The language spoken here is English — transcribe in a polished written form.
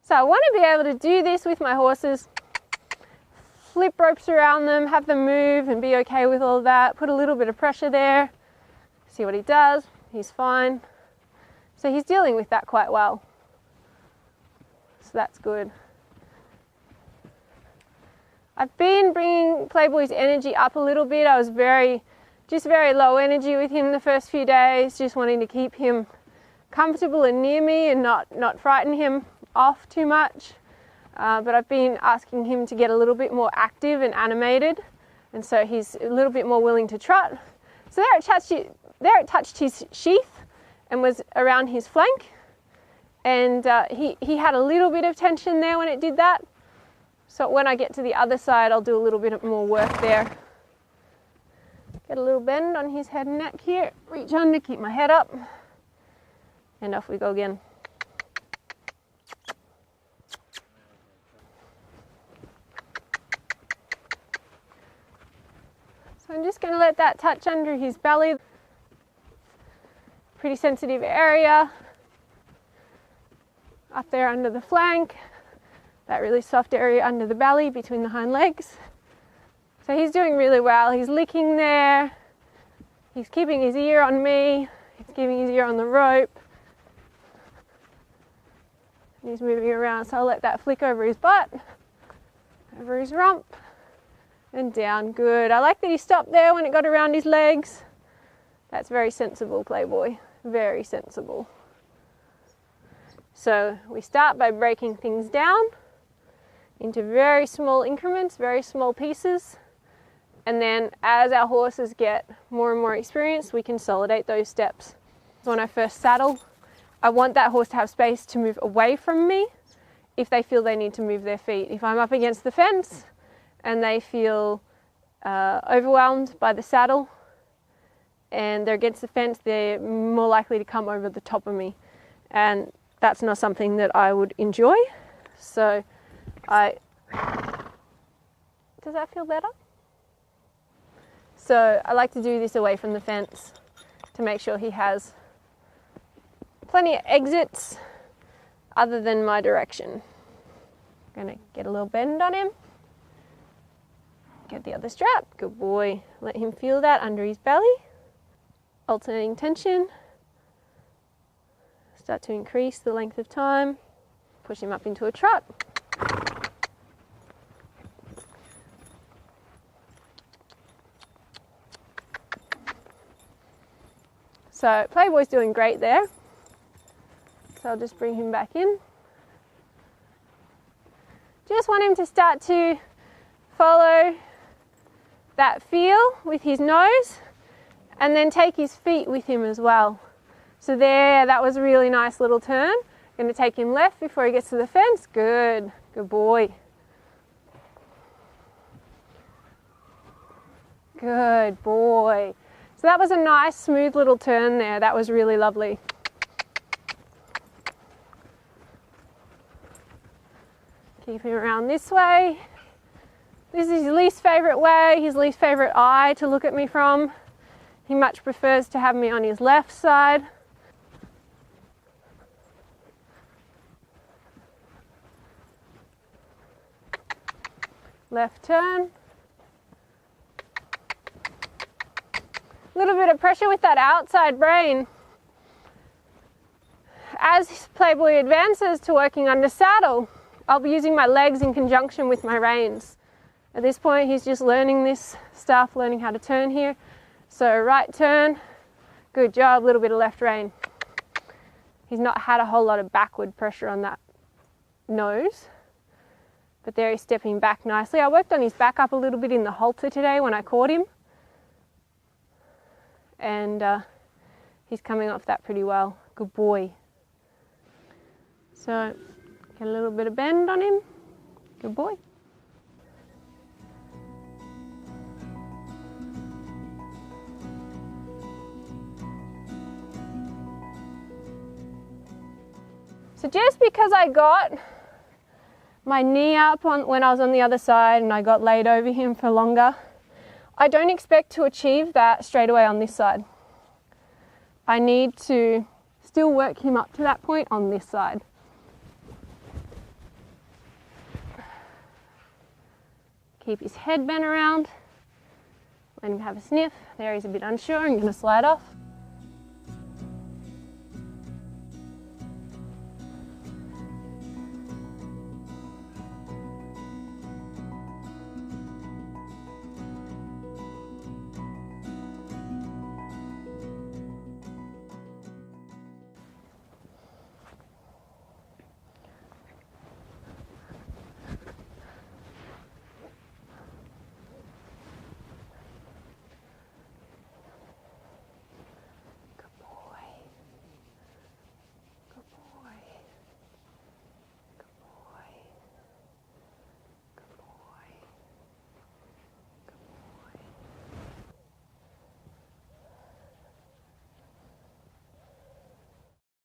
So I want to be able to do this with my horses, flip ropes around them, have them move and be okay with all that, put a little bit of pressure there, see what he does. He's fine. So he's dealing with that quite well. So that's good. I've been bringing Playboy's energy up a little bit. I was very low energy with him the first few days, just wanting to keep him comfortable and near me and not frighten him off too much. But I've been asking him to get a little bit more active and animated, and so he's a little bit more willing to trot. So there it touched his sheath and was around his flank, and he had a little bit of tension there when it did that. So when I get to the other side, I'll do a little bit more work there. Get a little bend on his head and neck here, reach under, keep my head up, and off we go again. So I'm just going to let that touch under his belly. Pretty sensitive area. Up there under the flank. That really soft area under the belly between the hind legs. So he's doing really well. He's licking there. He's keeping his ear on me. He's keeping his ear on the rope. And he's moving around, so I'll let that flick over his butt, over his rump, and down. Good. I like that he stopped there when it got around his legs. That's very sensible, Playboy. Very sensible. So we start by breaking things down into very small increments, very small pieces. And then as our horses get more and more experienced, we consolidate those steps. When I first saddle, I want that horse to have space to move away from me if they feel they need to move their feet. If I'm up against the fence and they feel overwhelmed by the saddle and they're against the fence, they're more likely to come over the top of me. And that's not something that I would enjoy. So does that feel better? So I like to do this away from the fence to make sure he has plenty of exits other than my direction. I'm going to get a little bend on him. Get the other strap. Good boy. Let him feel that under his belly. Alternating tension. Start to increase the length of time. Push him up into a trot. So Playboy's doing great there. So I'll just bring him back in. Just want him to start to follow that feel with his nose and then take his feet with him as well. So there, that was a really nice little turn. Going to take him left before he gets to the fence. Good, good boy. Good boy. So that was a nice smooth little turn there. That was really lovely. Keep him around this way. This is his least favourite way, his least favourite eye to look at me from. He much prefers to have me on his left side. Left turn. A little bit of pressure with that outside rein. As Playboy advances to working under saddle, I'll be using my legs in conjunction with my reins. At this point, he's just learning this stuff, learning how to turn here. So right turn, good job, a little bit of left rein. He's not had a whole lot of backward pressure on that nose, but there he's stepping back nicely. I worked on his back up a little bit in the halter today when I caught him, and he's coming off that pretty well. Good boy. So get a little bit of bend on him. Good boy. So just because I got my knee up when I was on the other side and I got laid over him for longer, I don't expect to achieve that straight away on this side. I need to still work him up to that point on this side. Keep his head bent around. Let him have a sniff. There, he's a bit unsure. I'm going to slide off.